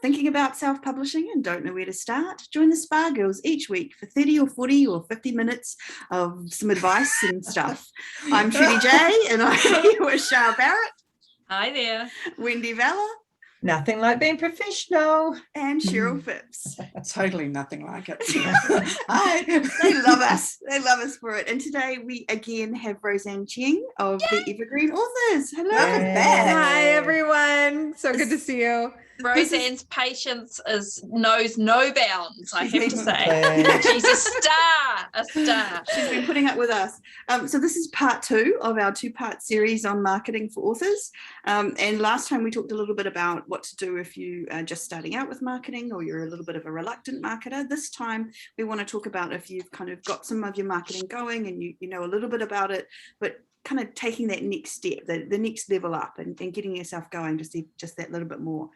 Thinking about self-publishing and don't know where to start? Join the Spa Girls each week for 30 or 40 or 50 minutes of some advice and stuff. I'm Trudy J, and I'm here with Shah Barrett. Hi there. Wendy Vella. Nothing like being professional. And Cheryl Phipps. Totally nothing like it. Hi. They love us. They love us for it. And today we again have Roseanne Cheng of the Evergreen Authors. Hello. Hi, everyone. So good to see you. Roseanne's patience knows no bounds, I have to say. She's a star. She's been putting up with us. So this is part 2 of our 2-part series on marketing for authors. And last time we talked a little bit about what to do if you are just starting out with marketing or you're a little bit of a reluctant marketer. This time we want to talk about if you've kind of got some of your marketing going and you know a little bit about it, but kind of taking that next step, the next level up and getting yourself going just that little bit more.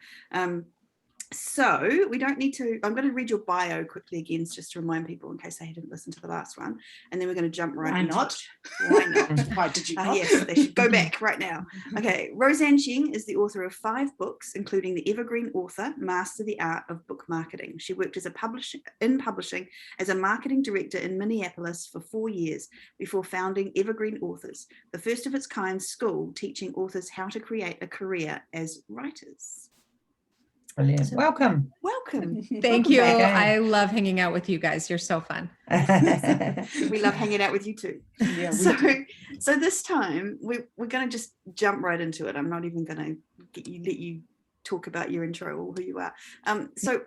So we don't need to, I'm going to read your bio quickly again, just to remind people in case they didn't listen to the last one. And then we're going to jump right into it. Why not? Why did you not? Yes, they should go back right now. Okay, Roseanne Cheng is the author of 5 books, including the Evergreen Author, Master the Art of Book Marketing. She worked as in publishing as a marketing director in Minneapolis for 4 years before founding Evergreen Authors, the first of its kind school teaching authors how to create a career as writers. Brilliant. Welcome. Thank you. I love hanging out with you guys. You're so fun. We love hanging out with you too. Yeah, so this time we're going to just jump right into it. I'm not even going to let you talk about your intro or who you are. So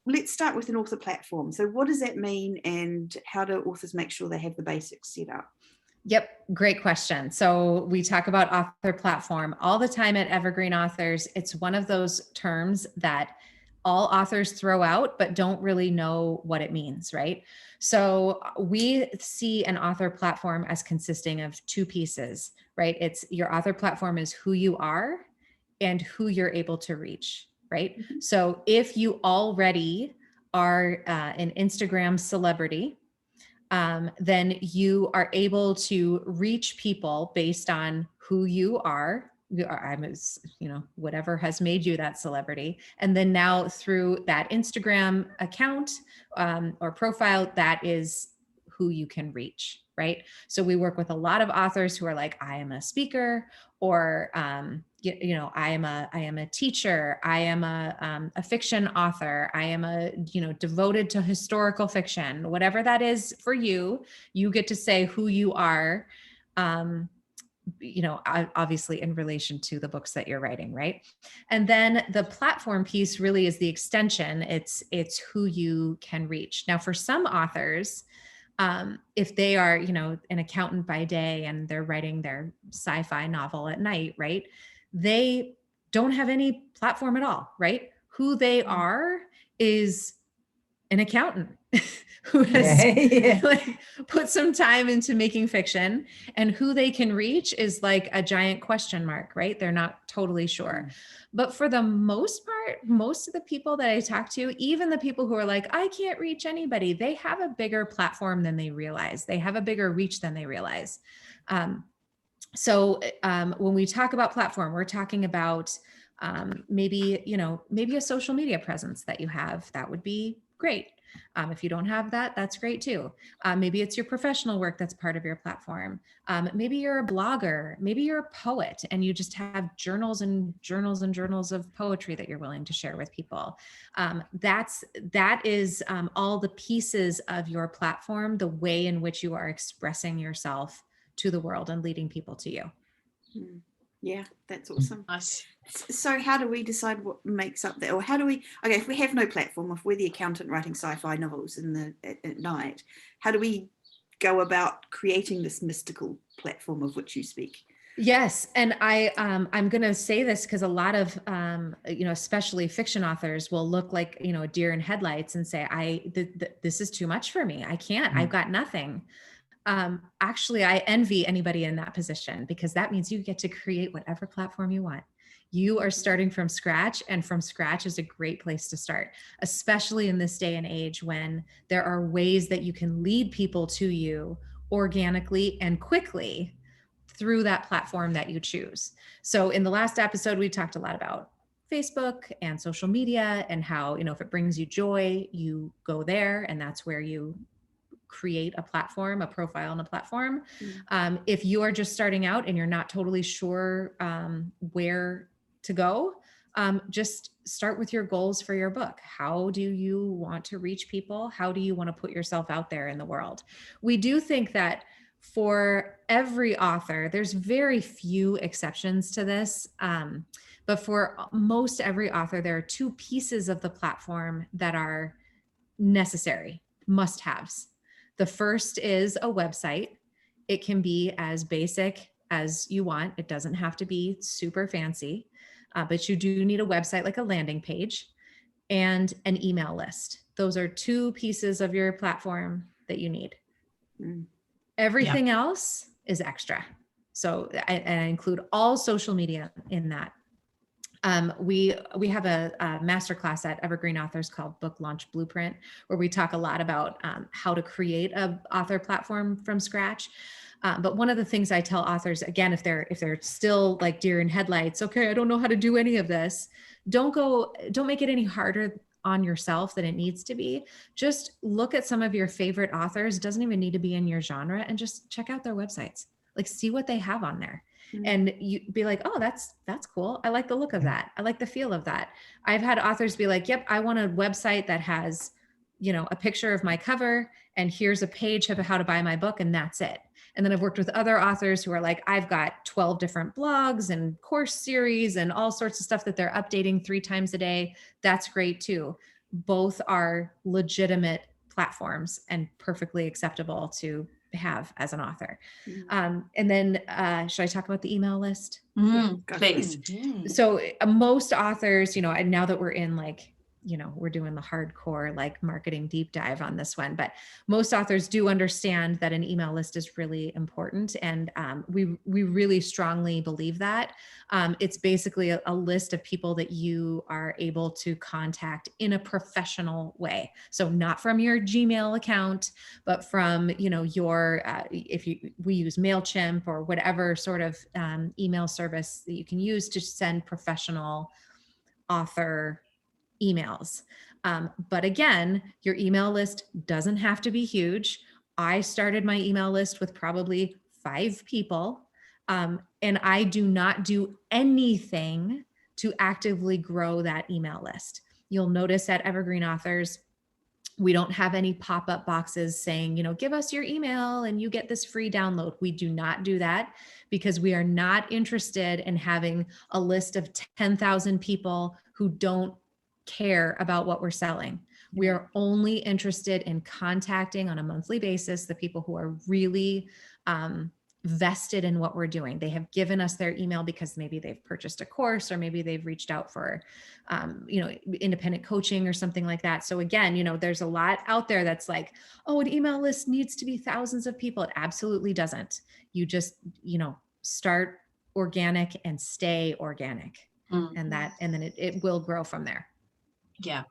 let's start with an author platform. So what does that mean, and how do authors make sure they have the basics set up? Yep. Great question. So we talk about author platform all the time at Evergreen Authors. It's one of those terms that all authors throw out, but don't really know what it means, right? So we see an author platform as consisting of 2 pieces, right? It's your author platform is who you are and who you're able to reach, right? Mm-hmm. So if you already are an Instagram celebrity, then you are able to reach people based on who you are. Whatever has made you that celebrity. And then now through that Instagram account or profile, that is who you can reach, right? So we work with a lot of authors who are like, I am a speaker, or I am a teacher. I am a fiction author. I am devoted to historical fiction. Whatever that is for you, you get to say who you are. Obviously in relation to the books that you're writing, right? And then the platform piece really is the extension. It's who you can reach. Now, for some authors, if they are, an accountant by day and they're writing their sci-fi novel at night, right? They don't have any platform at all, right? Who they are is an accountant who has put some time into making fiction, and who they can reach is like a giant question mark, right? They're not totally sure. But for the most part, most of the people that I talk to, even the people who are like, I can't reach anybody, they have a bigger platform than they realize. They have a bigger reach than they realize. So when we talk about platform, we're talking about maybe a social media presence that you have. That would be great. If you don't have that, that's great too. Maybe it's your professional work that's part of your platform. Maybe you're a blogger, maybe you're a poet and you just have journals and journals and journals of poetry that you're willing to share with people. That is all the pieces of your platform, the way in which you are expressing yourself to the world and leading people to you. Yeah, that's awesome. Nice. So how do we decide what makes up that? Or how do we, if we have no platform, if we're the accountant writing sci-fi novels at night, how do we go about creating this mystical platform of which you speak? Yes. And I'm going to say this because a lot of, especially fiction authors will look like, a deer in headlights and say, this is too much for me. I can't, I've got nothing. Actually, I envy anybody in that position, because that means you get to create whatever platform you want. You are starting from scratch, and from scratch is a great place to start, especially in this day and age when there are ways that you can lead people to you organically and quickly through that platform that you choose. So in the last episode, we talked a lot about Facebook and social media, and how, if it brings you joy, you go there, and that's where you create a platform, a profile on a platform. If you are just starting out and you're not totally sure where to go, just start with your goals for your book. How do you want to reach people? How do you want to put yourself out there in the world? We do think that for every author, there's very few exceptions to this. But for most every author, there are two pieces of the platform that are necessary, must-haves. The first is a website. It can be as basic as you want. It doesn't have to be super fancy, but you do need a website, like a landing page, and an email list. Those are two pieces of your platform that you need. Everything else is extra. So I include all social media in that. We have a masterclass at Evergreen Authors called Book Launch Blueprint, where we talk a lot about how to create a author platform from scratch. But one of the things I tell authors, again, if they're still like deer in headlights, okay, I don't know how to do any of this, don't make it any harder on yourself than it needs to be. Just look at some of your favorite authors. It doesn't even need to be in your genre, and just check out their websites. Like, see what they have on there. And you be like, oh, that's cool. I like the look of that. I like the feel of that. I've had authors be like, yep, I want a website that has, a picture of my cover, and here's a page of how to buy my book, and that's it. And then I've worked with other authors who are like, I've got 12 different blogs and course series and all sorts of stuff that they're updating 3 times a day. That's great too. Both are legitimate platforms and perfectly acceptable to have as an author. And then should I talk about the email list? Please. So most authors, and now that we're in we're doing the hardcore marketing deep dive on this one, but most authors do understand that an email list is really important. And we really strongly believe that. It's basically a list of people that you are able to contact in a professional way. So not from your Gmail account, but from, your, we use MailChimp or whatever sort of email service that you can use to send professional author emails. But again, your email list doesn't have to be huge. I started my email list with probably 5 people, and I do not do anything to actively grow that email list. You'll notice at Evergreen Authors, we don't have any pop-up boxes saying, give us your email and you get this free download. We do not do that because we are not interested in having a list of 10,000 people who don't care about what we're selling. We are only interested in contacting on a monthly basis the people who are really vested in what we're doing. They have given us their email because maybe they've purchased a course, or maybe they've reached out for independent coaching or something like that. So again, there's a lot out there that's like, oh, an email list needs to be thousands of people. It absolutely doesn't. You just start organic and stay organic, and then it will grow from there. Yeah.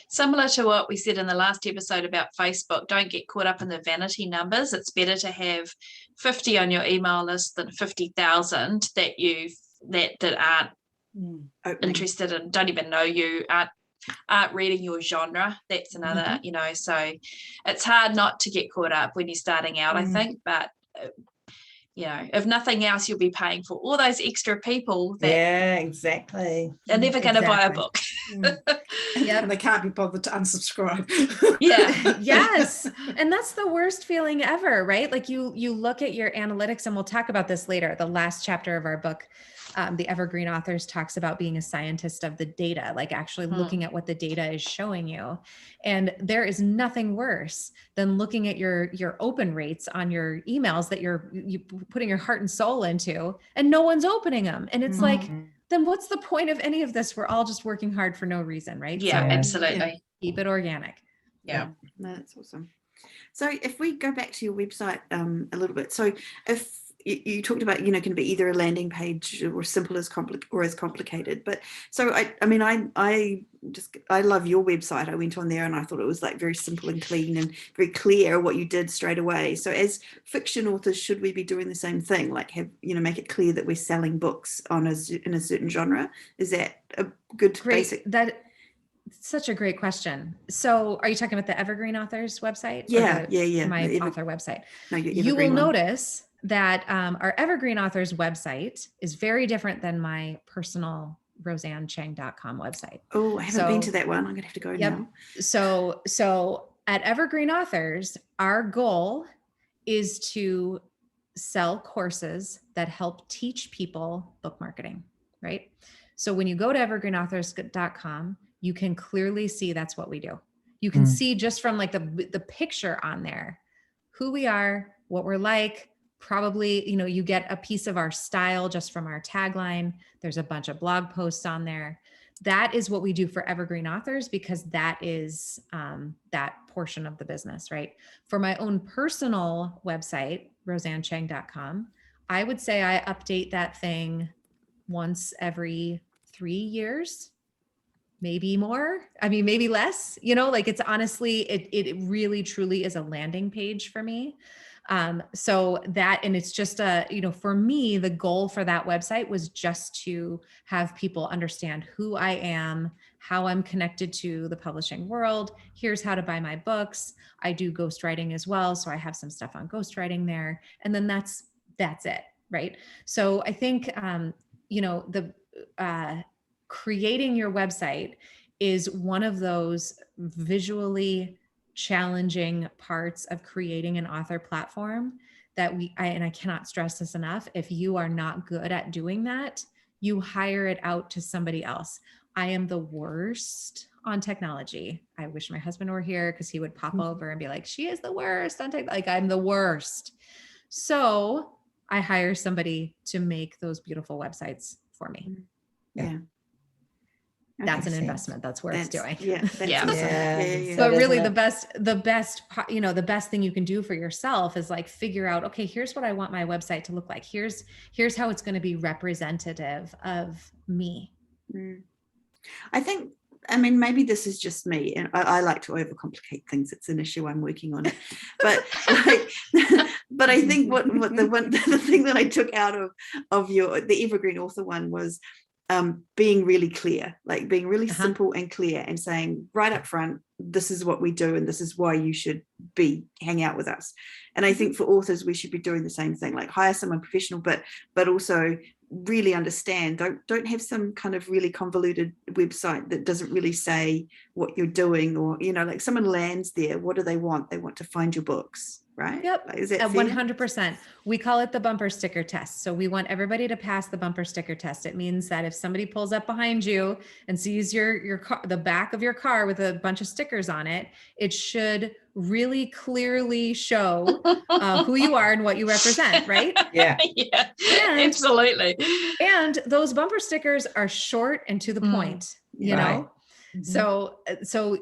Similar to what we said in the last episode about Facebook, don't get caught up in the vanity numbers. It's better to have 50 on your email list than 50,000 that aren't interested and don't even know you, aren't reading your genre. That's another, so it's hard not to get caught up when you're starting out, I think, but if nothing else, you'll be paying for all those extra people that exactly. They're never going to buy a book. And they can't be bothered to unsubscribe. Yes. And that's the worst feeling ever, right? Like you look at your analytics, and we'll talk about this later. The last chapter of our book, the Evergreen Authors, talks about being a scientist of the data, like actually looking at what the data is showing you. And there is nothing worse than looking at your open rates on your emails that you're putting your heart and soul into, and no one's opening them. And it's like, then what's the point of any of this? We're all just working hard for no reason, right? Yeah, so absolutely. Keep it organic. Yeah. That's awesome. So if we go back to your website a little bit, so if you talked about, can be either a landing page or simple as complicated. But so I love your website. I went on there and I thought it was like very simple and clean and very clear what you did straight away. So as fiction authors, should we be doing the same thing? Like make it clear that we're selling books in a certain genre? Is that a good basic? Such a great question. So are you talking about the Evergreen Authors website? Yeah. My author website. No, you will notice that our Evergreen Authors website is very different than my personal RoseanneCheng.com website. Oh, I haven't been to that one. I'm going to have to go now. So at Evergreen Authors, our goal is to sell courses that help teach people book marketing, right? So when you go to evergreenauthors.com, you can clearly see that's what we do. You can see just from like the picture on there, who we are, what we're like. Probably, you get a piece of our style just from our tagline. There's a bunch of blog posts on there. That is what we do for Evergreen Authors, because that is that portion of the business, right? For my own personal website, roseannecheng.com, I would say I update that thing once every 3 years, maybe more. I mean, maybe less, it's honestly, it really truly is a landing page for me. So that, and it's just for me, the goal for that website was just to have people understand who I am, how I'm connected to the publishing world. Here's how to buy my books. I do ghostwriting as well. So I have some stuff on ghostwriting there. And then that's it. Right. So I think, creating your website is one of those visually challenging parts of creating an author platform that I cannot stress this enough. If you are not good at doing that, you hire it out to somebody else. I am the worst on technology. I wish my husband were here because he would pop over and be like, she is the worst on tech. Like, I'm the worst. So I hire somebody to make those beautiful websites for me. Yeah. That's an investment. That's worth doing. Yeah. Yeah. But really the best, the best thing you can do for yourself is like figure out, okay, here's what I want my website to look like. Here's how it's going to be representative of me. I think, maybe this is just me, and I like to overcomplicate things. It's an issue. I'm working on it. But but I think the thing that I took out of the Evergreen Author one was being really clear, like being really simple and clear, and saying right up front, this is what we do and this is why you should hang out with us. And I think for authors, we should be doing the same thing, like hire someone professional, but also really understand. Don't have some kind of really convoluted website that doesn't really say what you're doing, or like someone lands there, what do they want? They want to find your books, right? Yep. Is that 100%. We call it the bumper sticker test. So we want everybody to pass the bumper sticker test. It means that if somebody pulls up behind you and sees your car, the back of your car with a bunch of stickers on it, it should really clearly show who you are and what you represent, right? Yeah, absolutely. And those bumper stickers are short and to the point, you know? So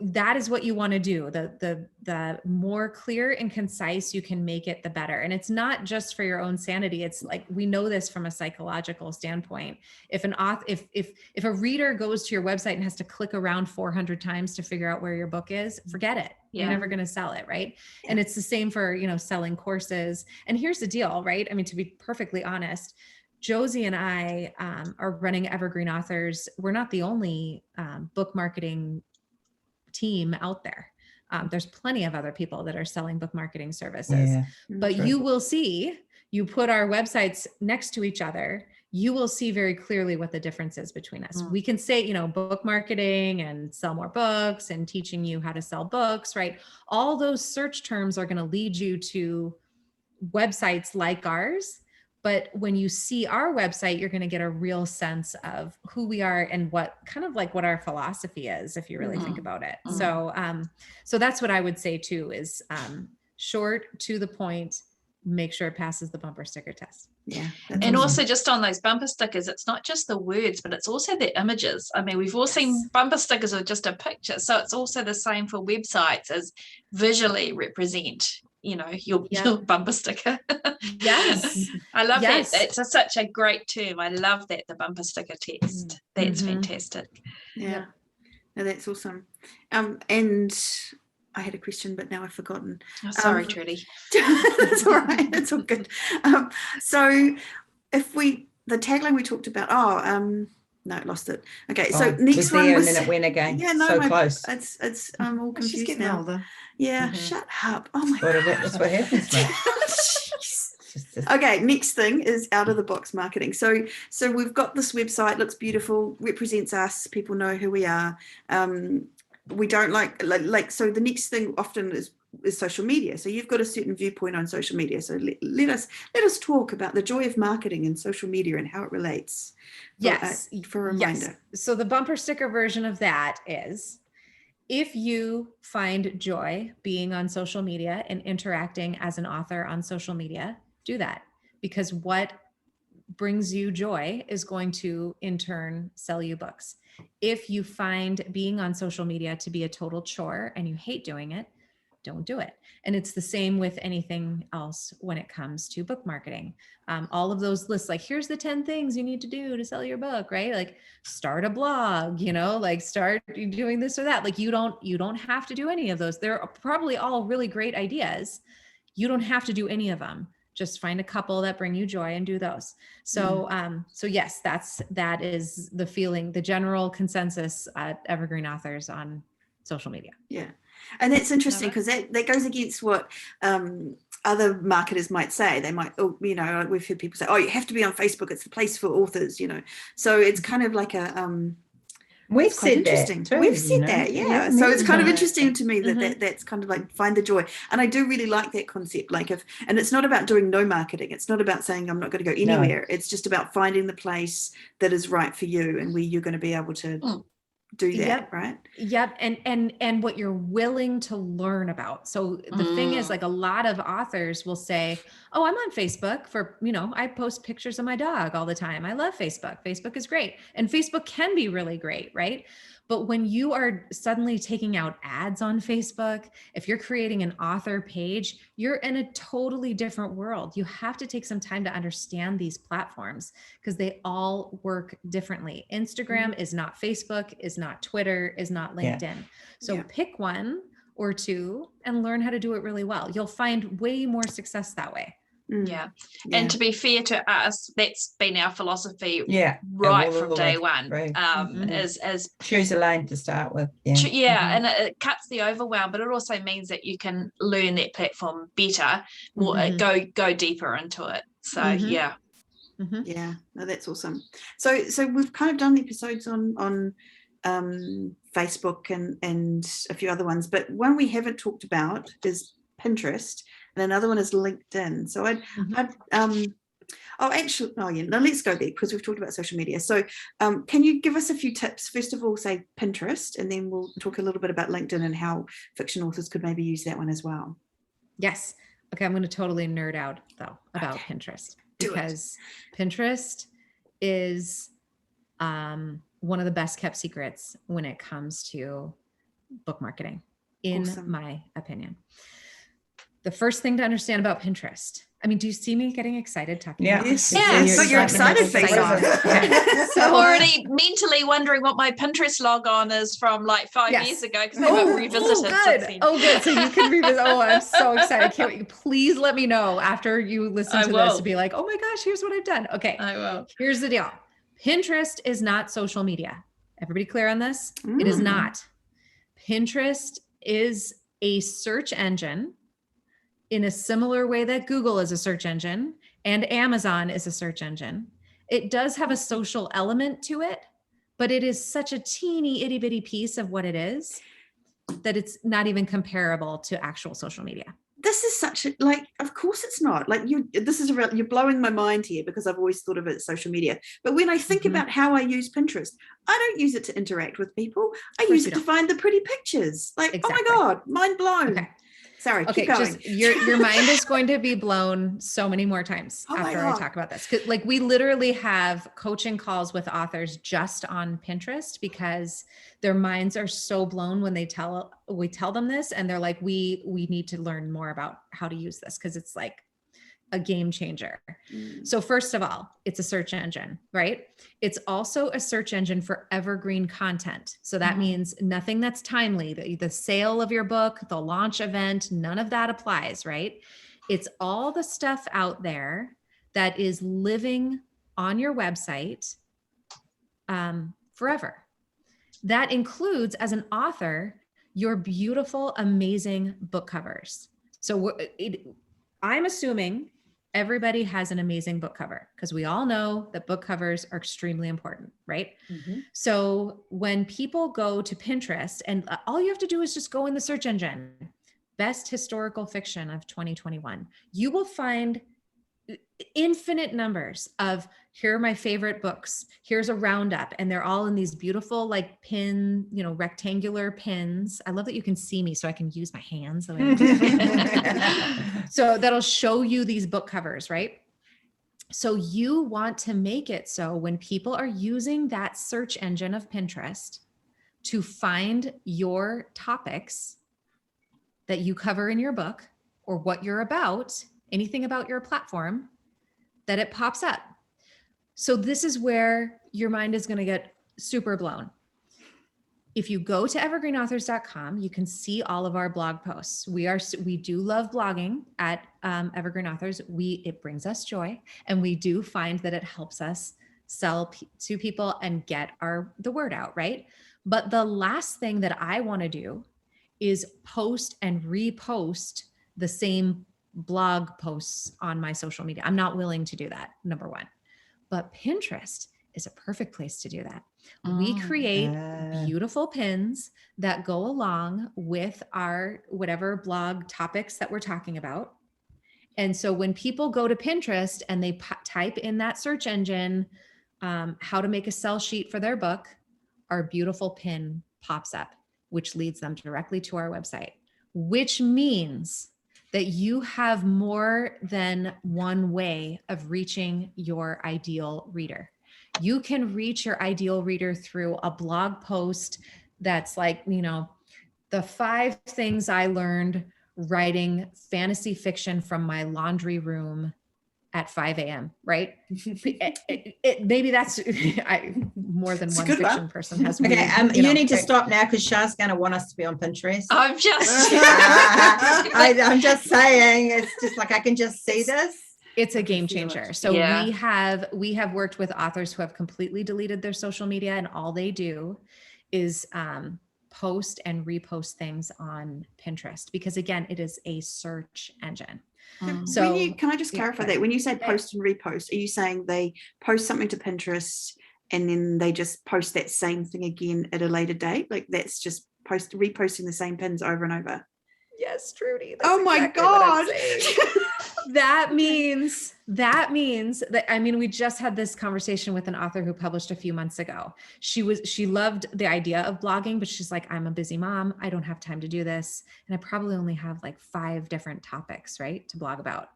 that is what you want to do. The more clear and concise you can make it, the better. And it's not just for your own sanity. It's like, we know this from a psychological standpoint. If a reader goes to your website and has to click around 400 times to figure out where your book is, forget it. You're never going to sell it. Right. Yeah. And it's the same for, selling courses. And here's the deal, right? I mean, to be perfectly honest, Josie and I are running Evergreen Authors. We're not the only book marketing team out there. There's plenty of other people that are selling book marketing services. But you will see, you put our websites next to each other, you will see very clearly what the difference is between us. We can say, book marketing and sell more books and teaching you how to sell books, right? All those search terms are going to lead you to websites like ours. But when you see our website, you're going to get a real sense of who we are and what our philosophy is, if you really think about it. So that's what I would say too, is short, to the point, make sure it passes the bumper sticker test. Yeah. And also just on those bumper stickers, it's not just the words, but it's also the images. I mean, we've all seen bumper stickers with just a picture. So it's also the same for websites, as visually represent, your bumper sticker. Yes. I love Yes. that. It's such a great term. I love that, the bumper sticker test. That's fantastic. Yeah. No, that's awesome. And I had a question, but now I've forgotten. Oh, sorry, Trudy. It's all right. It's all good. So the tagline we talked about, no, lost it. Okay, so next one was, and then it went again. Yeah, no, so close. It's I'm all She's confused getting now. older. Yeah, shut up. Oh my God. That's what happens, mate. Okay, next thing is out of the box marketing. So we've got this website, looks beautiful, represents us, people know who we are. We don't like so the next thing often is social media. So you've got a certain viewpoint on social media. So let us talk about the joy of marketing and social media and how it relates. For a reminder. Yes. So the bumper sticker version of that is, if you find joy being on social media and interacting as an author on social media, do that, because what brings you joy is going to in turn sell you books. If you find being on social media to be a total chore and you hate doing it, don't do it. And it's the same with anything else when it comes to book marketing. All of those lists, like, here's the 10 things you need to do to sell your book, right? Like, start a blog, like start doing this or that. Like, you don't have to do any of those. They're probably all really great ideas. You don't have to do any of them. Just find a couple that bring you joy and do those. So, so yes, that is the feeling, the general consensus at Evergreen Authors on social media. Yeah. And that's interesting, because that goes against what other marketers might say. They might, we've heard people say, you have to be on Facebook. It's the place for authors, So it's kind of like a, we've said interesting. That too, we've said that, yeah. So it's kind of interesting to me that that's kind of like find the joy. And I do really like that concept. And it's not about doing no marketing. It's not about saying I'm not going to go anywhere. No. It's just about finding the place that is right for you and where you're going to be able to do that, right? Yep. And what you're willing to learn about. So the thing is, like, a lot of authors will say, I'm on Facebook for, I post pictures of my dog all the time. I love Facebook. Facebook is great. And Facebook can be really great, right? But when you are suddenly taking out ads on Facebook, if you're creating an author page, you're in a totally different world. You have to take some time to understand these platforms, because they all work differently. Instagram is not Facebook, is not Twitter, is not LinkedIn. Yeah. So pick one or two and learn how to do it really well. You'll find way more success that way. Yeah. And to be fair to us, that's been our philosophy right from day one. As choose a lane to start with. And it cuts the overwhelm, but it also means that you can learn that platform better, go deeper into it. So yeah, no, that's awesome. So we've kind of done episodes on Facebook and a few other ones, but one we haven't talked about is Pinterest, and another one is LinkedIn. So let's go there, because we've talked about social media. So can you give us a few tips? First of all, say Pinterest, and then we'll talk a little bit about LinkedIn and how fiction authors could maybe use that one as well. Yes. Okay, I'm going to totally nerd out though about Pinterest, because Pinterest is one of the best kept secrets when it comes to book marketing, in my opinion. The first thing to understand about Pinterest. I mean, do you see me getting excited talking about this? Yes. But you're excited face on. I'm already mentally wondering what my Pinterest log on is from like 5 years ago, because I haven't revisited since then. Good. So you can revisit. I'm so excited. Can't wait. Please let me know after you listen to this to be like, oh my gosh, here's what I've done. Okay. I will. Here's the deal. Pinterest is not social media. Everybody clear on this? It is not. Pinterest is a search engine in a similar way that Google is a search engine and Amazon is a search engine. It does have a social element to it, but it is such a teeny itty bitty piece of what it is that it's not even comparable to actual social media. This is such a, of course it's not. You're blowing my mind here, because I've always thought of it as social media. But when I think about how I use Pinterest, I don't use it to interact with people. I use it to find the pretty pictures. Oh my God, mind blown. Okay. Sorry, Okay, keep going. just your mind is going to be blown so many more times Oh my after I God. talk about this. 'Cause, like, we literally have coaching calls with authors just on Pinterest because their minds are so blown when we tell them this, and they're like, we need to learn more about how to use this because it's like a game changer. So first of all, it's a search engine, right? It's also a search engine for evergreen content. So that means nothing that's timely, the sale of your book, the launch event, none of that applies, right? It's all the stuff out there that is living on your website forever. That includes, as an author, your beautiful, amazing book covers. So I'm assuming everybody has an amazing book cover because we all know that book covers are extremely important, right? So when people go to Pinterest, and all you have to do is just go in the search engine, best historical fiction of 2021, you will find infinite numbers of, here are my favorite books. Here's a roundup. And they're all in these beautiful, like pin, rectangular pins. I love that you can see me so I can use my hands. So that'll show you these book covers, right? So you want to make it so when people are using that search engine of Pinterest to find your topics that you cover in your book or what you're about, anything about your platform, that it pops up. So this is where your mind is going to get super blown. If you go to evergreenauthors.com, you can see all of our blog posts. We do love blogging at Evergreen Authors. It brings us joy, and we do find that it helps us sell to people and get the word out, right? But the last thing that I want to do is post and repost the same blog posts on my social media. I'm not willing to do that, number one. But Pinterest is a perfect place to do that. We create beautiful pins that go along with our whatever blog topics that we're talking about. And so when people go to Pinterest and they type in that search engine, how to make a sell sheet for their book, our beautiful pin pops up, which leads them directly to our website, which means that you have more than one way of reaching your ideal reader. You can reach your ideal reader through a blog post that's like, the 5 things I learned writing fantasy fiction from my laundry room at 5 a.m., right? Maybe that's more than one fiction person has. Okay, you need to stop now because Shah's going to want us to be on Pinterest. I'm just I'm just saying, it's just like I can just see this. It's a game changer. So we have worked with authors who have completely deleted their social media, and all they do is post and repost things on Pinterest, because again, it is a search engine. So can I just clarify that when you say post and repost, are you saying they post something to Pinterest and then they just post that same thing again at a later date? Like that's just reposting the same pins over and over? Yes, Trudy. Oh my God. That means that, we just had this conversation with an author who published a few months ago. She loved the idea of blogging, but she's like, I'm a busy mom. I don't have time to do this. And I probably only have like 5 different topics, right, to blog about.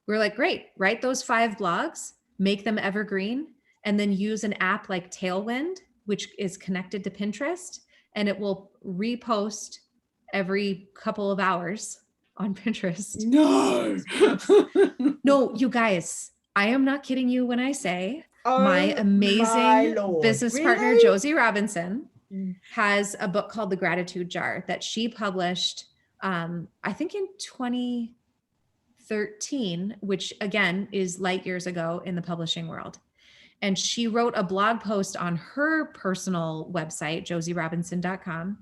We're like, great, write those 5 blogs, make them evergreen, and then use an app like Tailwind, which is connected to Pinterest, and it will repost every couple of hours on Pinterest. No, you guys, I am not kidding you when I say my amazing business partner, Josie Robinson, has a book called The Gratitude Jar that she published, I think in 2013, which again is light years ago in the publishing world. And she wrote a blog post on her personal website, josierobinson.com,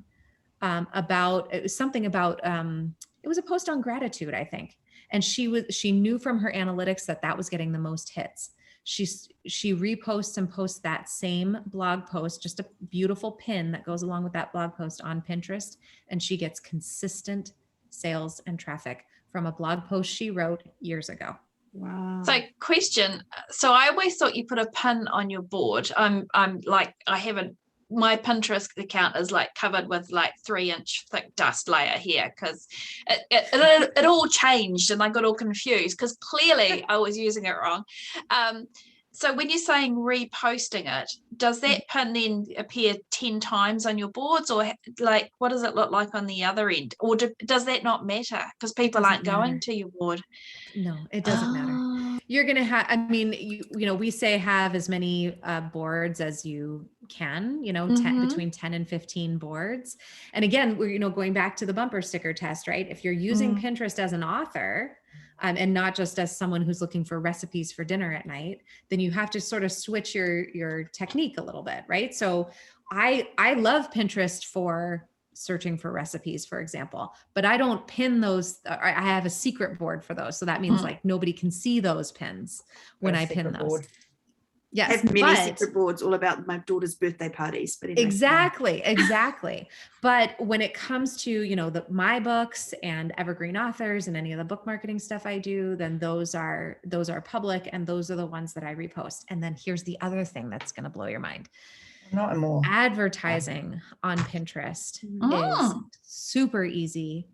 it was a post on gratitude, I think. And she knew from her analytics that was getting the most hits. She reposts and posts that same blog post, just a beautiful pin that goes along with that blog post on Pinterest. And she gets consistent sales and traffic from a blog post she wrote years ago. Wow. So question. So I always thought you put a pin on your board. I'm like, I haven't my Pinterest account is like covered with like 3-inch thick dust layer here, because it all changed and I got all confused because clearly I was using it wrong. So when you're saying reposting it, does that pin then appear 10 times on your boards, or like what does it look like on the other end? Or does that not matter because people aren't going to your board? No, it doesn't matter. You're going to have, I mean, you know, we say have as many boards as you can, you know, between 10 and 15 boards. And again, we're, you know, going back to the bumper sticker test, right? If you're using Pinterest as an author, and not just as someone who's looking for recipes for dinner at night, then you have to sort of switch your technique a little bit, right? So I love Pinterest for searching for recipes, for example, but I don't pin those. I have a secret board for those. So that means like nobody can see those pins when I pin those. Board. Yes, I have many secret boards all about my daughter's birthday parties. But anyway. Exactly. But when it comes to, you know, my books and Evergreen Authors and any of the book marketing stuff I do, then those are public, and those are the ones that I repost. And then here's the other thing that's going to blow your mind. Not more. Advertising on Pinterest is super easy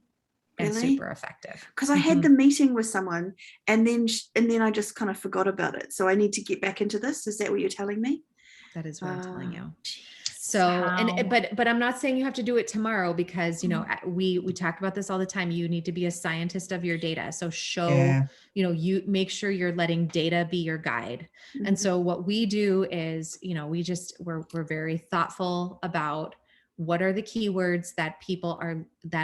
and super effective. Because I had the meeting with someone and then I just kind of forgot about it. So I need to get back into this. Is that what you're telling me? That is what I'm telling you. So, but I'm not saying you have to do it tomorrow, because, you know, we talk about this all the time. You need to be a scientist of your data. So you know, you make sure you're letting data be your guide. And so what we do is, you know, we're very thoughtful about what are the keywords that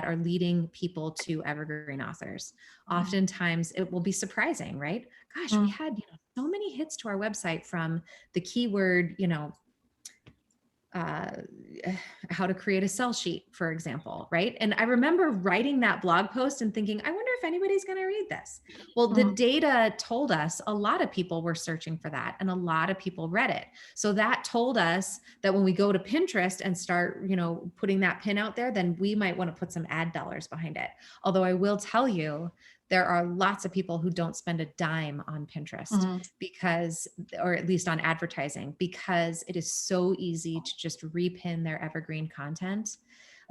are leading people to Evergreen Authors. Oftentimes it will be surprising, right? Gosh, we had, you know, so many hits to our website from the keyword, you know, how to create a sell sheet, for example, right? And I remember writing that blog post and thinking, I wonder if anybody's going to read this. Well, the data told us a lot of people were searching for that, and a lot of people read it. So that told us that when we go to Pinterest and start, you know, putting that pin out there, then we might want to put some ad dollars behind it. Although I will tell you, there are lots of people who don't spend a dime on Pinterest because, or at least on advertising, because it is so easy to just repin their evergreen content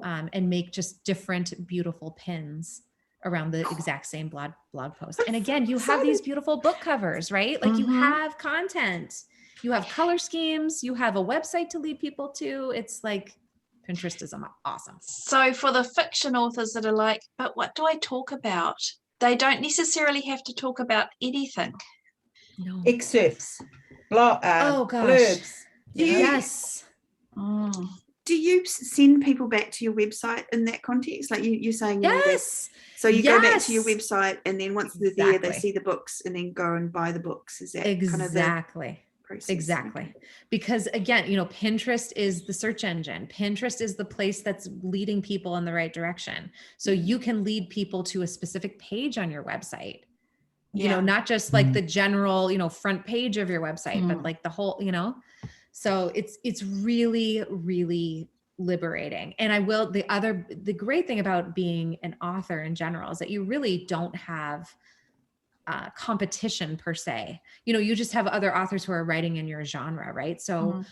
and make just different, beautiful pins around the exact same blog post. And again, you have these beautiful book covers, right? Like you have content, you have color schemes, you have a website to lead people to. It's like, Pinterest is awesome. So for the fiction authors that are like, but what do I talk about? They don't necessarily have to talk about anything. No. Excerpts. Blurbs. Yes. Do you send people back to your website in that context? Like you're saying, yes. So you go back to your website, and then once they're there, they see the books and then go and buy the books. Is that kind of the process? Exactly. Okay. Because again, you know, Pinterest is the search engine. Pinterest is the place that's leading people in the right direction. So you can lead people to a specific page on your website, you know, not just like the general, you know, front page of your website, but like the whole, you know, so it's really, really liberating. And the great thing about being an author in general is that you really don't have competition per se. You know, you just have other authors who are writing in your genre, right? So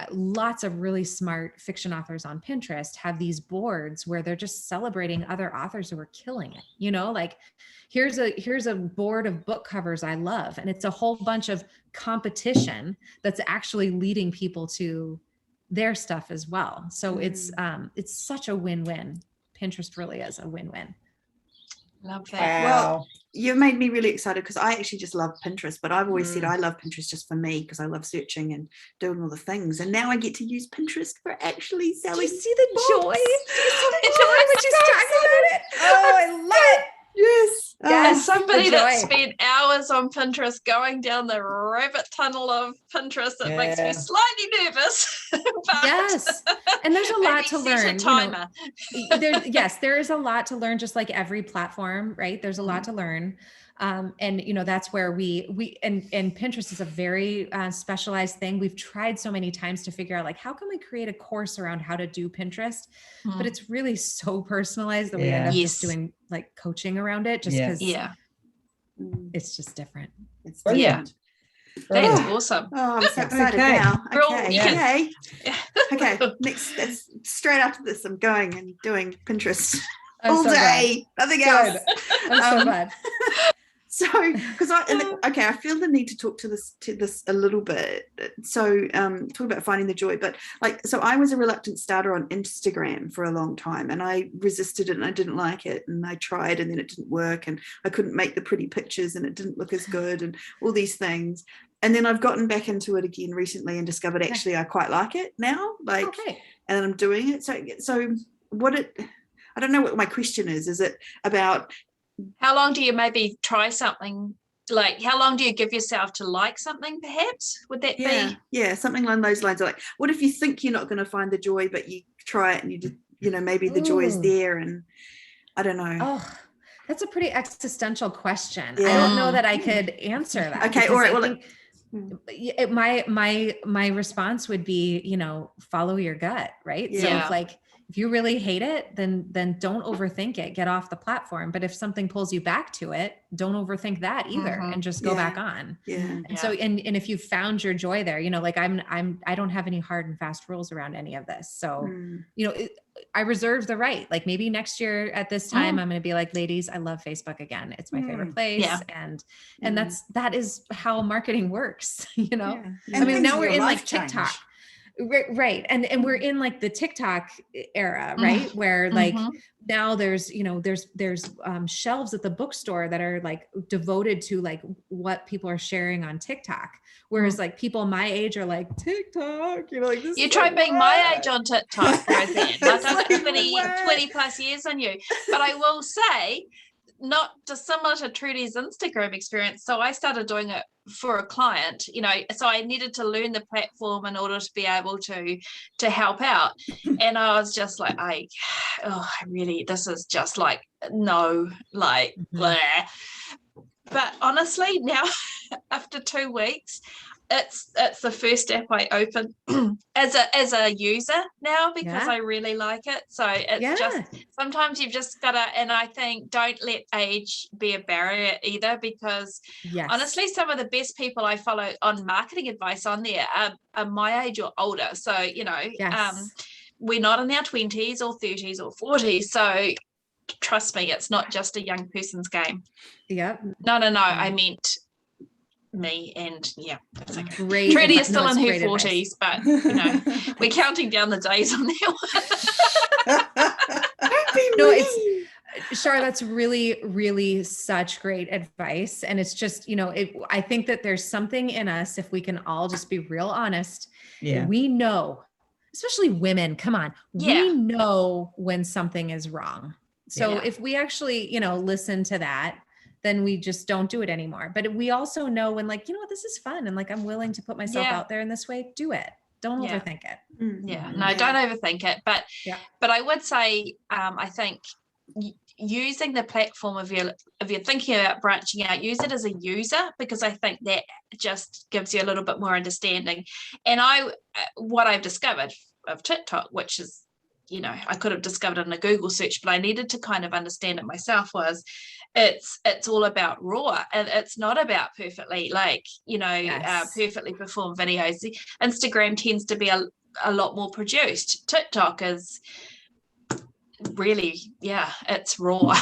lots of really smart fiction authors on Pinterest have these boards where they're just celebrating other authors who are killing it. You know, like here's a board of book covers I love, and it's a whole bunch of competition that's actually leading people to their stuff as well. So it's such a win-win. Pinterest really is a win-win. Love that. Wow. Well, you made me really excited because I actually just love Pinterest, but I've always said I love Pinterest just for me because I love searching and doing all the things. And now I get to use Pinterest for actually selling. Do you see the joy? books. Do you see the joy when she's talking about it? Oh, I love it. Yes. As somebody the that joy. spent hours on Pinterest going down the rabbit tunnel of Pinterest, it makes me slightly nervous. But Yes. And there's a lot to set a learn. timer. There is a lot to learn, just like every platform, right? There's a lot to learn. And you know, that's where we and Pinterest is a very specialized thing. We've tried so many times to figure out, like, how can we create a course around how to do Pinterest? But it's really so personalized that we end up just doing like coaching around it, just because it's just different. It's brilliant. That's Oh. awesome. Oh, I'm so excited Okay. now. We're all- Okay. you can- Okay. Okay. Next, straight after this, I'm going and doing Pinterest I'm all so glad. day. Nothing Good. else. I'm so Um, glad. So, because I feel the need to talk to this a little bit. So, talk about finding the joy. But so I was a reluctant starter on Instagram for a long time, and I resisted it, and I didn't like it, and I tried, and then it didn't work, and I couldn't make the pretty pictures, and it didn't look as good, and all these things. And then I've gotten back into it again recently, and discovered actually I quite like it now. Okay. And I'm doing it. So I don't know what my question is. Is it about? How long do you maybe try something? Like, how long do you give yourself to like something, perhaps? Would that be? Yeah, something along those lines. Like, what if you think you're not going to find the joy, but you try it and you just, maybe the joy is there, and I don't know. Oh, that's a pretty existential question. I Yeah. don't know that I could answer that. Okay, all right. I Well, think my response would be, follow your gut, right? So Yeah. if you really hate it, then don't overthink it, get off the platform. But if something pulls you back to it, don't overthink that either, and just go back on. Yeah. And so, and if you found your joy there, I don't have any hard and fast rules around any of this. So, I reserve the right, like maybe next year at this time, I'm going to be like, ladies, I love Facebook again. It's my favorite place. Yeah. And that is how marketing works, Yeah. I mean, things now in we're your in life like TikTok. change. Right. And we're in like the TikTok era, right? Where like now there's shelves at the bookstore that are like devoted to like what people are sharing on TikTok. Whereas like people my age are like, TikTok, like this. You is try like, being my age on TikTok, Roseanne. I've done like, 20 plus years on you. But I will say, not dissimilar to Trudy's Instagram experience. So I started doing it for a client, so I needed to learn the platform in order to be able to help out. And I was just like, this is just like, no, like, blah. But honestly, now after 2 weeks, it's the first app I open as a user now, because I really like it. So it's just, sometimes you've just gotta, and I think don't let age be a barrier either, because honestly, some of the best people I follow on marketing advice on there are my age or older. So, we're not in our 20s or 30s or 40s. So trust me, it's not just a young person's game. Yep. No, I meant me, and it's okay. Great. Trudy is still in her great 40s, but we're counting down the days on that one. No, Char, that's really, really such great advice. And it's just, I think that there's something in us, if we can all just be real honest, we know, especially women, come on, we know when something is wrong. So if we actually, listen to that, then we just don't do it anymore. But we also know when, like, this is fun, and like, I'm willing to put myself out there in this way, do it. Don't overthink it. Don't overthink it. But I would say, I think using the platform, if you're thinking about branching out, use it as a user, because I think that just gives you a little bit more understanding. And what I've discovered of TikTok, which is, I could have discovered it in a Google search, but I needed to kind of understand it myself, was it's all about raw, and it's not about perfectly perfectly performed videos. Instagram tends to be a lot more produced. TikTok is really, it's raw.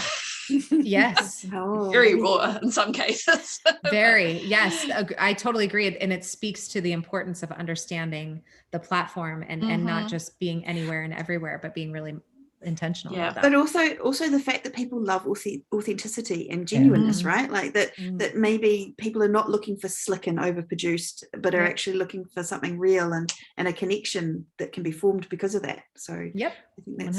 Yes. Very raw in some cases. Very, yes. I totally agree. And it speaks to the importance of understanding the platform and not just being anywhere and everywhere, but being really intentional about that. But also the fact that people love authenticity and genuineness, right? Like that maybe people are not looking for slick and overproduced, but are actually looking for something real and a connection that can be formed because of that. So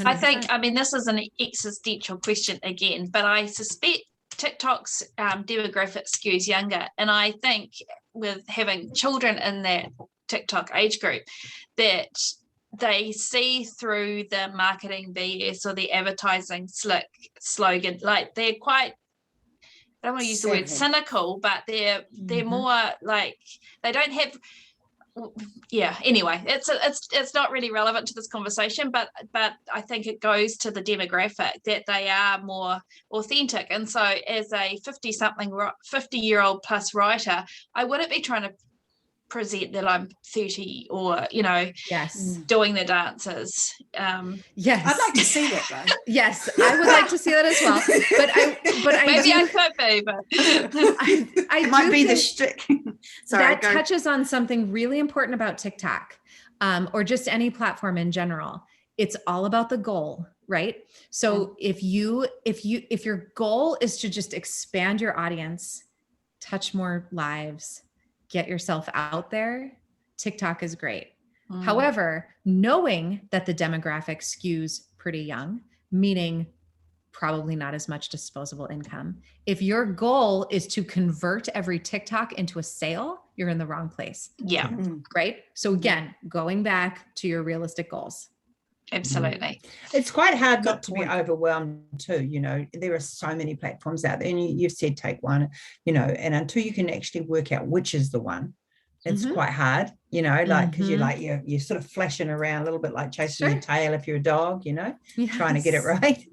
I think this is an existential question again, but I suspect TikTok's demographic skews younger, and I think with having children in that TikTok age group, that they see through the marketing BS or the advertising slick slogan. Like, they're quite, I don't want to use the word cynical, but they're more like, they don't have, yeah, anyway, it's not really relevant to this conversation, but I think it goes to the demographic that they are more authentic. And so as a 50-year-old plus writer, I wouldn't be trying to present that I'm 30 or, Yes. doing the dances. Yes. I'd like to see that though. Yes, I would like to see that as well. But I Maybe do, I could be, but I It might do be the think shtick. Sorry, that touches on something really important about TikTok, or just any platform in general. It's all about the goal, right? So if your goal is to just expand your audience, touch more lives, get yourself out there, TikTok is great. However, knowing that the demographic skews pretty young, meaning probably not as much disposable income. If your goal is to convert every TikTok into a sale, you're in the wrong place. yeah, Right? So again, going back to your realistic goals. absolutely. It's quite hard not to be point. overwhelmed too. There are so many platforms out there, and you've said take one, and until you can actually work out which is the one, it's quite hard, because you're sort of flashing around a little bit like chasing your tail if you're a dog, trying to get it right.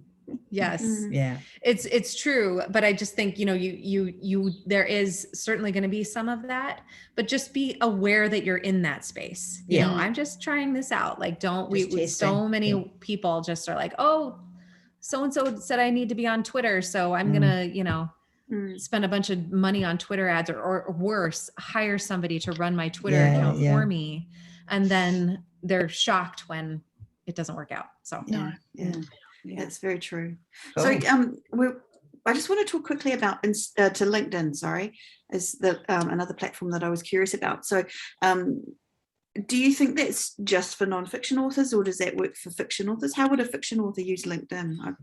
Yes. Yeah. It's true. But I just think, there is certainly going to be some of that, but just be aware that you're in that space. I'm just trying this out. Like, so many people just are like, oh, so-and-so said I need to be on Twitter. So I'm going to, spend a bunch of money on Twitter ads or worse, hire somebody to run my Twitter account for me. And then they're shocked when it doesn't work out. So that's very true. Cool. So I just want to talk quickly about to LinkedIn, is the another platform that I was curious about. So do you think that's just for nonfiction authors, or does that work for fiction authors? How would a fiction author use LinkedIn?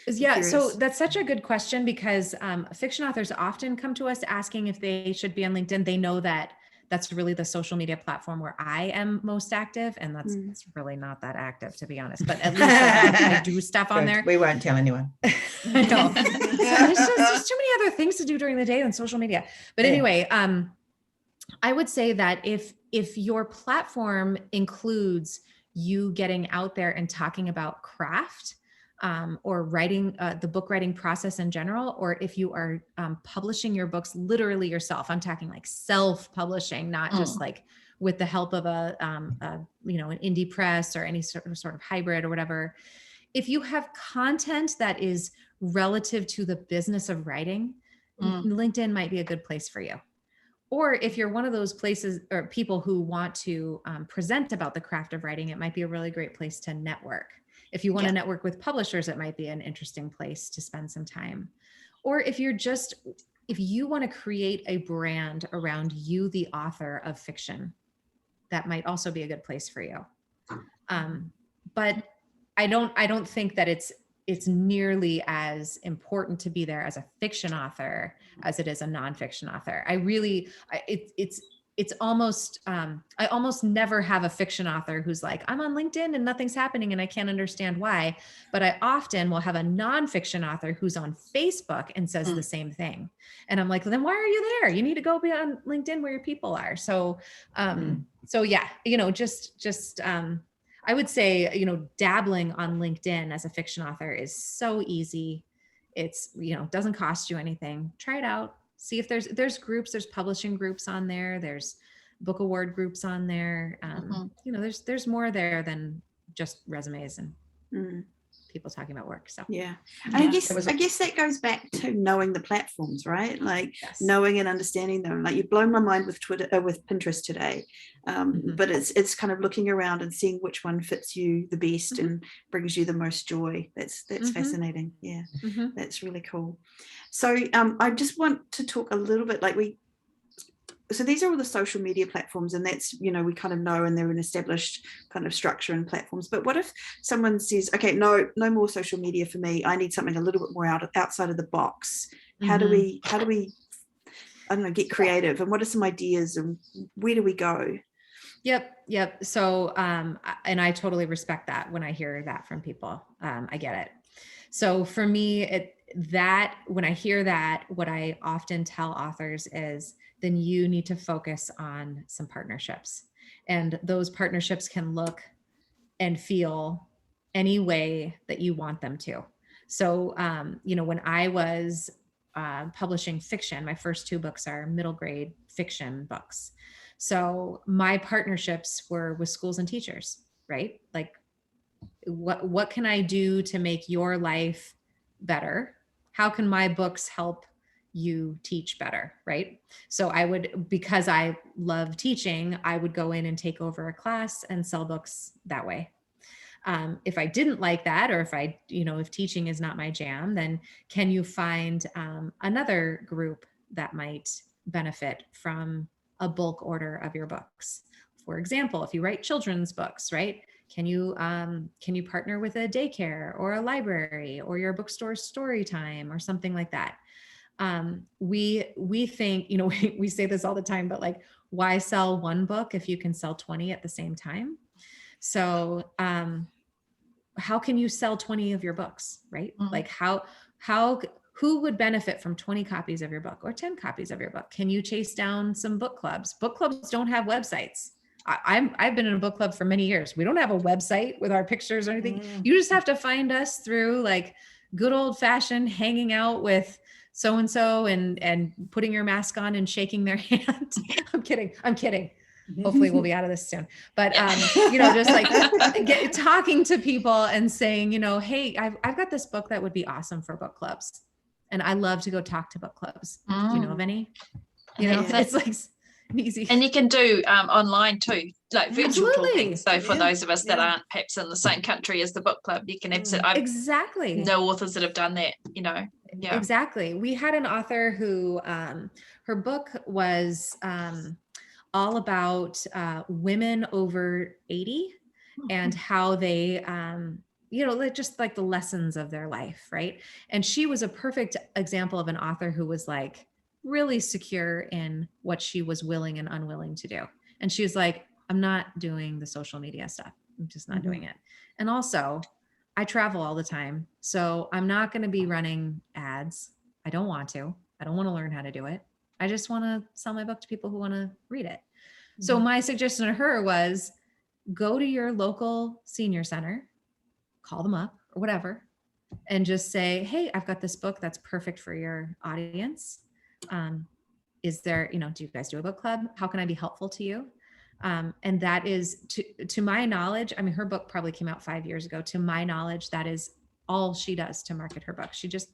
So that's such a good question, because fiction authors often come to us asking if they should be on LinkedIn. They know that that's really the social media platform where I am most active, and that's really not that active, to be honest. But at least I do stuff on there. We won't tell anyone. I know. There's just too many other things to do during the day than social media. But anyway, I would say that if your platform includes you getting out there and talking about craft, or writing, the book writing process in general, or if you are publishing your books literally yourself, I'm talking like self-publishing, not just like with the help of an indie press or any sort of hybrid or whatever. If you have content that is relative to the business of writing, LinkedIn might be a good place for you. Or if you're one of those places or people who want to present about the craft of writing, it might be a really great place to network. If you want to network with publishers, it might be an interesting place to spend some time. Or if you want to create a brand around you, the author of fiction, that might also be a good place for you. But I don't think that it's nearly as important to be there as a fiction author as it is a nonfiction author. It's almost, I almost never have a fiction author who's like, I'm on LinkedIn and nothing's happening and I can't understand why. But I often will have a nonfiction author who's on Facebook and says the same thing. And I'm like, then why are you there? You need to go be on LinkedIn where your people are. So, yeah, I would say, dabbling on LinkedIn as a fiction author is so easy. It's, doesn't cost you anything. Try it out. See if there's groups, there's publishing groups on there. There's book award groups on there. There's more there than just resumes and people talking about work. So and I guess that goes back to knowing the platforms, right? Like knowing and understanding them. Like you've blown my mind with Twitter, with Pinterest today. But it's kind of looking around and seeing which one fits you the best and brings you the most joy. That's fascinating. Yeah, that's really cool. So I just want to talk a little bit so these are all the social media platforms, and that's, we kind of know, and they're an established kind of structure and platforms. But what if someone says, okay, no more social media for me. I need something a little bit more outside of the box. How do we, I don't know, get creative? And what are some ideas, and where do we go? Yep. So, and I totally respect that when I hear that from people. I get it. So for me, when I hear that, what I often tell authors is, then you need to focus on some partnerships. And those partnerships can look and feel any way that you want them to. So, when I was publishing fiction, my first 2 books are middle grade fiction books. So my partnerships were with schools and teachers, right? Like, what can I do to make your life better? How can my books help you teach better, right? So I would, because I love teaching, I would go in and take over a class and sell books that way. If I didn't like that, or if teaching is not my jam, then can you find another group that might benefit from a bulk order of your books? For example, if you write children's books, right? Can you partner with a daycare or a library or your bookstore story time or something like that? We think, we say this all the time, but like, why sell one book if you can sell 20 at the same time? So, how can you sell 20 of your books, right? Mm-hmm. Like who would benefit from 20 copies of your book or 10 copies of your book? Can you chase down some book clubs? Book clubs don't have websites. I've been in a book club for many years. We don't have a website with our pictures or anything. You just have to find us through like good old fashioned hanging out with so-and-so and putting your mask on and shaking their hand. I'm kidding. Hopefully we'll be out of this soon. But, just like talking to people and saying, hey, I've got this book that would be awesome for book clubs. And I love to go talk to book clubs. Do you know of any? It's like easy. And you can do online too, like virtual Absolutely. talking. So for those of us that aren't perhaps in the same country as the book club, you can exactly know authors that have done that, Yeah. Exactly. We had an author who her book was all about women over 80 and how they, just like the lessons of their life, right? And she was a perfect example of an author who was like really secure in what she was willing and unwilling to do. And she was like, I'm not doing the social media stuff. I'm just not doing it. And also, I travel all the time. So I'm not going to be running ads. I don't want to. I don't want to learn how to do it. I just want to sell my book to people who want to read it. So my suggestion to her was go to your local senior center, call them up or whatever, and just say, hey, I've got this book that's perfect for your audience. Is there, do you guys do a book club? How can I be helpful to you? And that is to my knowledge, I mean, her book probably came out 5 years ago. To my knowledge, that is all she does to market her book. She just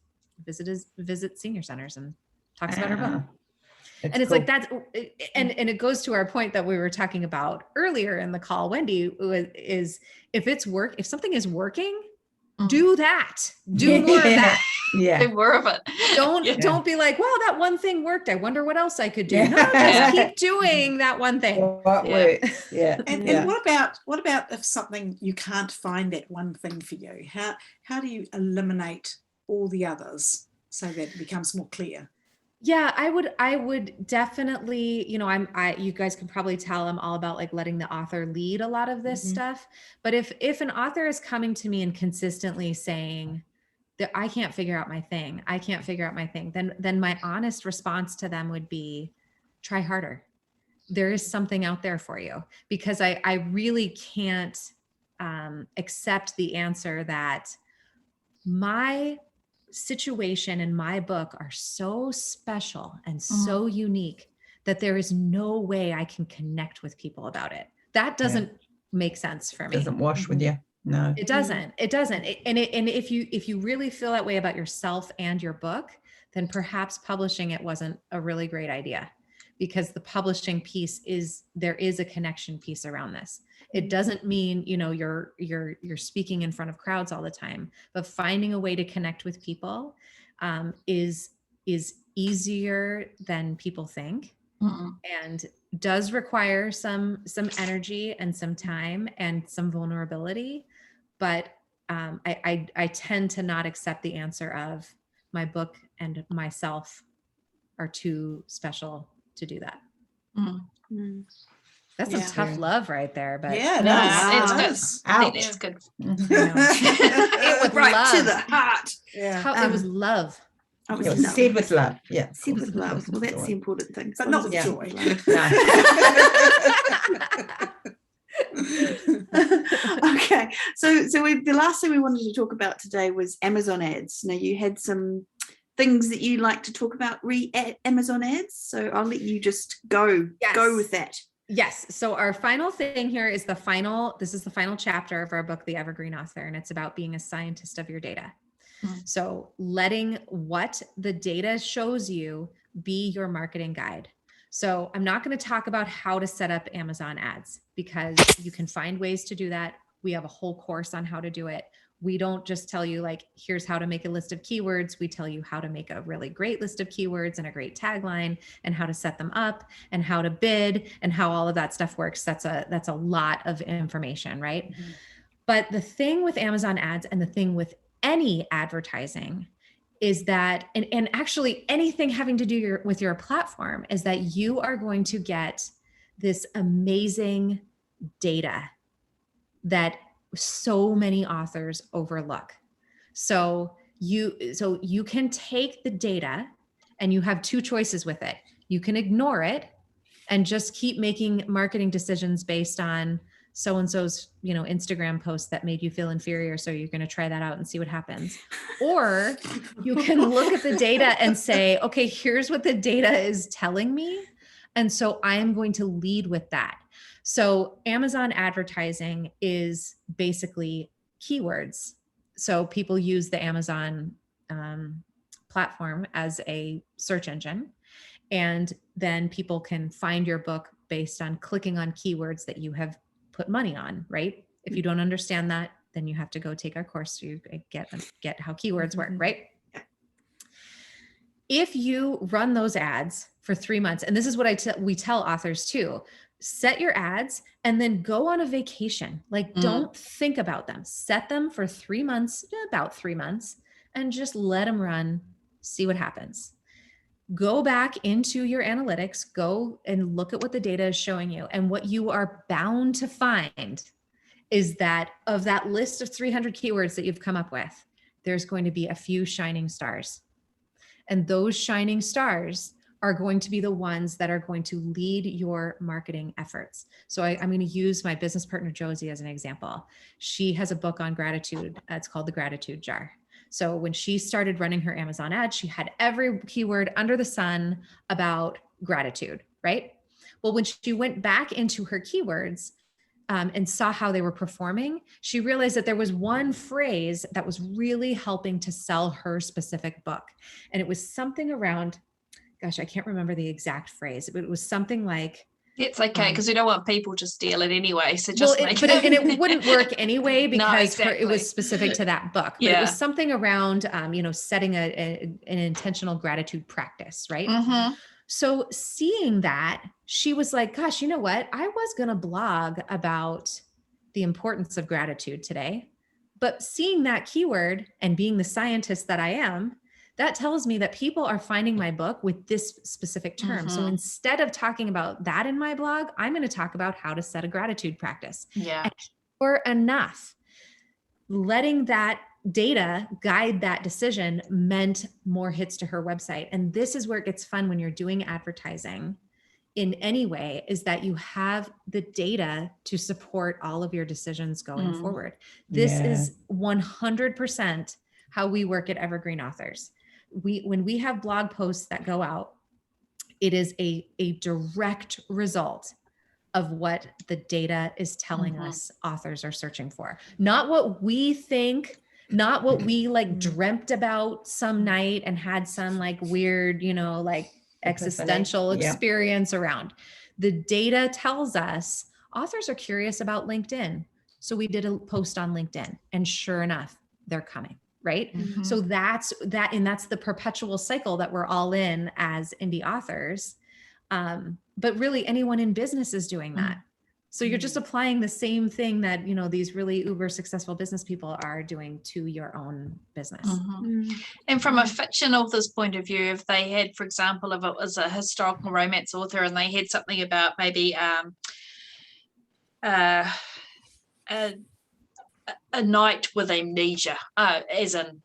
visits senior centers and talks about her book. And it's cool. Like that's, and it goes to our point that we were talking about earlier in the call, Wendy, is if something is working, do that, do more of that. Yeah. Do more of it. Don't be like, well, that one thing worked. I wonder what else I could do. No, just keep doing that one thing. What works. Yeah. And what about if something you can't find that one thing for you? How do you eliminate all the others so that it becomes more clear? Yeah, I would definitely, you guys can probably tell I'm all about like letting the author lead a lot of this stuff. But if an author is coming to me and consistently saying that I can't figure out my thing, then my honest response to them would be try harder. There is something out there for you, because I really can't accept the answer that my situation and my book are so special and so unique that there is no way I can connect with people about it. That doesn't make sense for me. It doesn't wash with you. No, it doesn't. And if you really feel that way about yourself and your book, then perhaps publishing it wasn't a really great idea, because the publishing piece there is a connection piece around this. It doesn't mean, you're speaking in front of crowds all the time, but finding a way to connect with people is easier than people think, and does require some energy and some time and some vulnerability. But I tend to not accept the answer of my book and myself are too special to do that. That's a tough love right there, but it's good. I think it's good. It was right love. to the heart. It was love. Oh, It was said with love. Yeah. Said with love. Well, that's the important thing. But What not is with it? joy. No. Okay, so the last thing we wanted to talk about today was Amazon ads. Now, you had some things that you like to talk about Amazon ads, so I'll let you just go with that. Yes. So our final thing here is this is the final chapter of our book, The Evergreen Author, and it's about being a scientist of your data. So letting what the data shows you be your marketing guide. So I'm not going to talk about how to set up Amazon ads, because you can find ways to do that. We have a whole course on how to do it. We don't just tell you like, here's how to make a list of keywords. We tell you how to make a really great list of keywords and a great tagline, and how to set them up, and how to bid, and how all of that stuff works. That's a lot of information, right? Mm-hmm. But the thing with Amazon ads, and the thing with any advertising, is that, and actually anything having to do with your platform, is that you are going to get this amazing data that so many authors overlook. So you can take the data, and you have two choices with it. You can ignore it and just keep making marketing decisions based on so-and-so's, Instagram post that made you feel inferior. So you're going to try that out and see what happens. Or you can look at the data and say, okay, here's what the data is telling me. And so I am going to lead with that. So Amazon advertising is basically keywords. So people use the Amazon platform as a search engine, and then people can find your book based on clicking on keywords that you have put money on, right? If you don't understand that, then you have to go take our course so you get how keywords work, right? If you run those ads for 3 months, and this is what we tell authors too, set your ads and then go on a vacation. Like, don't think about them. Set them for 3 months, about 3 months, and just let them run, see what happens. Go back into your analytics, go and look at what the data is showing you. And what you are bound to find is that of that list of 300 keywords that you've come up with, there's going to be a few shining stars. And those shining stars are going to be the ones that are going to lead your marketing efforts. So I'm going to use my business partner, Josie, as an example. She has a book on gratitude. It's called The Gratitude Jar. So when she started running her Amazon ad, she had every keyword under the sun about gratitude, right? Well, when she went back into her keywords and saw how they were performing, she realized that there was one phrase that was really helping to sell her specific book. And it was something around, gosh, I can't remember the exact phrase, but it was something like, it's okay, because we don't want people to steal it anyway. So just and it wouldn't work anyway, because no, exactly. it was specific to that book. But it was something around, setting an intentional gratitude practice, right? Mm-hmm. So seeing that, she was like, gosh, you know what? I was going to blog about the importance of gratitude today, but seeing that keyword and being the scientist that I am, that tells me that people are finding my book with this specific term. Mm-hmm. So instead of talking about that in my blog, I'm going to talk about how to set a gratitude practice. Yeah. And sure enough, letting that data guide that decision meant more hits to her website. And this is where it gets fun when you're doing advertising in any way, is that you have the data to support all of your decisions going forward. This is 100% how we work at Evergreen Authors. When we have blog posts that go out, it is a direct result of what the data is telling us authors are searching for. Not what we think, not what we like dreamt about some night and had some like weird, existential experience around. The data tells us authors are curious about LinkedIn. So we did a post on LinkedIn, and sure enough, they're coming. Right. Mm-hmm. So that's the perpetual cycle that we're all in as indie authors. But really anyone in business is doing that. So you're just applying the same thing that, these really uber successful business people are doing to your own business. Mm-hmm. And from a fiction author's point of view, if they had, for example, if it was a historical romance author and they had something about maybe a knight with amnesia, as in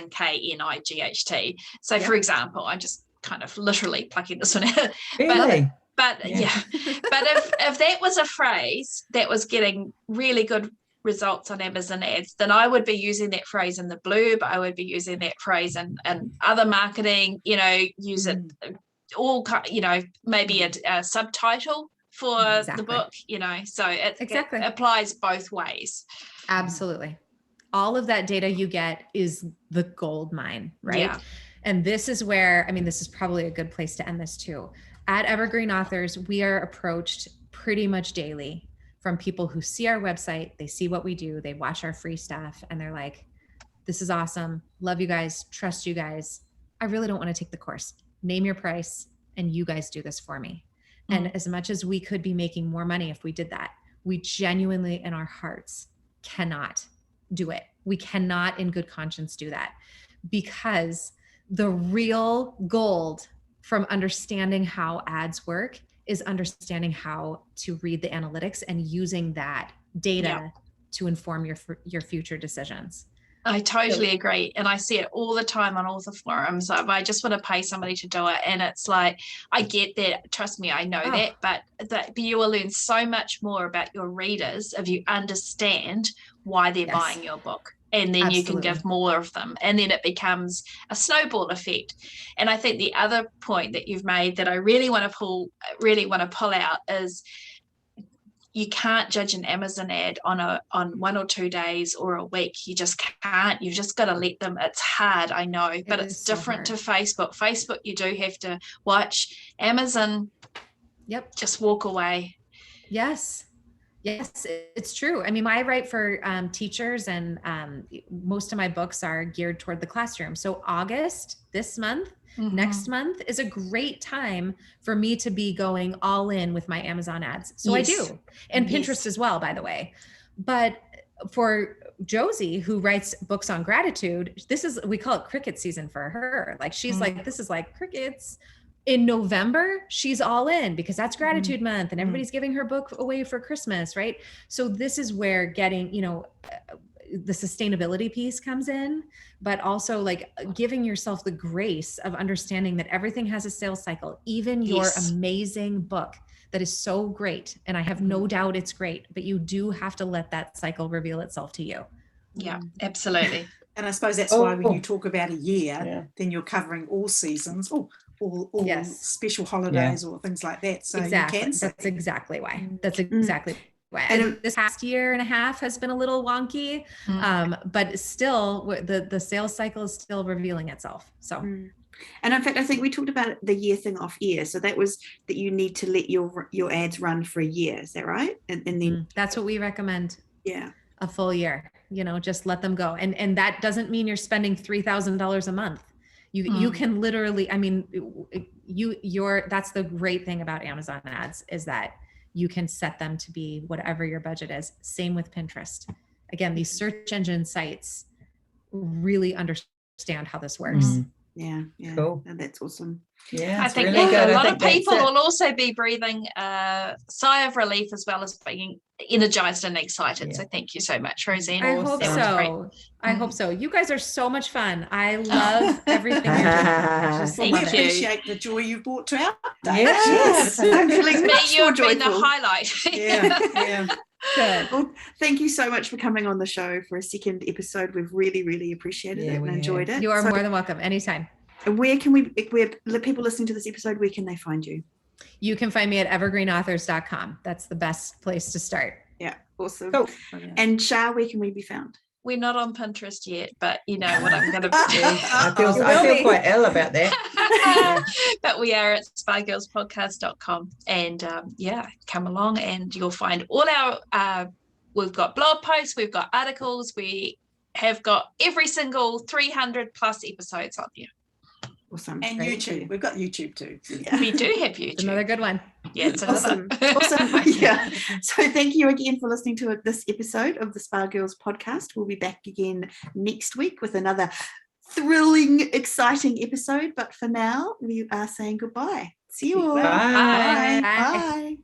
KNIGHT. So for example, I'm just kind of literally plucking this one out. Really? But but if that was a phrase that was getting really good results on Amazon ads, then I would be using that phrase in the blurb. I would be using that phrase in other marketing, use it all, maybe a subtitle for the book, so it applies both ways. Absolutely. All of that data you get is the gold mine, right? Yeah. And this is where, this is probably a good place to end this too. At Evergreen Authors, we are approached pretty much daily from people who see our website, they see what we do, they watch our free stuff, and they're like, this is awesome. Love you guys, trust you guys. I really don't want to take the course. Name your price and you guys do this for me. And as much as we could be making more money if we did that, we genuinely in our hearts cannot do it. We cannot in good conscience do that, because the real gold from understanding how ads work is understanding how to read the analytics and using that data to inform your future decisions. I totally agree. And I see it all the time on author forums. I just want to pay somebody to do it. And it's like, I get that. Trust me, I know that. But you will learn so much more about your readers if you understand why they're buying your book. And then you can give more of them. And then it becomes a snowball effect. And I think the other point that you've made that I really want to pull out is, you can't judge an Amazon ad on 1 or 2 days or a week. You just can't. You've just got to let them. It's hard, I know, but it's different to Facebook. Facebook, you do have to watch. Amazon, just walk away. Yes, it's true. I write for teachers, and most of my books are geared toward the classroom. So August, this month, next month is a great time for me to be going all in with my Amazon ads. So I do. And Pinterest as well, by the way. But for Josie, who writes books on gratitude, we call it cricket season for her. Like she's like, this is like crickets. In November, she's all in because that's gratitude month and everybody's giving her book away for Christmas, right? So this is where getting, the sustainability piece comes in, but also like giving yourself the grace of understanding that everything has a sales cycle, even your amazing book that is so great. And I have no doubt it's great, but you do have to let that cycle reveal itself to you. Yeah, absolutely. And I suppose that's why when you talk about a year, then you're covering all seasons, all special holidays or things like that. So exactly. You can That's exactly why. That's exactly why. And this past year and a half has been a little wonky, but still the sales cycle is still revealing itself. So. And in fact, I think we talked about the year thing off air. So that was that you need to let your ads run for a year. Is that right? And then that's what we recommend. Yeah. A full year, just let them go. And that doesn't mean you're spending $3,000 a month. You can literally, that's the great thing about Amazon ads is that you can set them to be whatever your budget is. Same with Pinterest. Again, these search engine sites really understand how this works. Yeah. Cool. And that's awesome. Yeah, I think really good. A lot of people will also be breathing a sigh of relief as well as being energized and excited. So thank you so much, Roseanne. I hope so. I hope so. You guys are so much fun. I love everything you're doing. Thank you. Appreciate the joy you've brought to our day. Yes. I'm feeling much more You've been joyful. the highlight. Yeah. Good. Well, thank you so much for coming on the show for a second episode. We've really, really appreciated it and enjoyed it. You are more than welcome anytime. Where people listening to this episode, where can they find you? You can find me at evergreenauthors.com. That's the best place to start. Yeah, awesome. Cool. And Shah, where can we be found? We're not on Pinterest yet, but you know what I'm going to do. I feel quite ill about that. But we are at spygirlspodcast.com and come along and you'll find all our, we've got blog posts, we've got articles, we have got every single 300 plus episodes on there. Awesome. And YouTube. We've got YouTube too. Yeah. We do have YouTube. Another good one. Yeah, it's awesome. Yeah. So thank you again for listening to this episode of the Spa Girls podcast. We'll be back again next week with another thrilling, exciting episode. But for now, we are saying goodbye. See you all. Bye. Bye.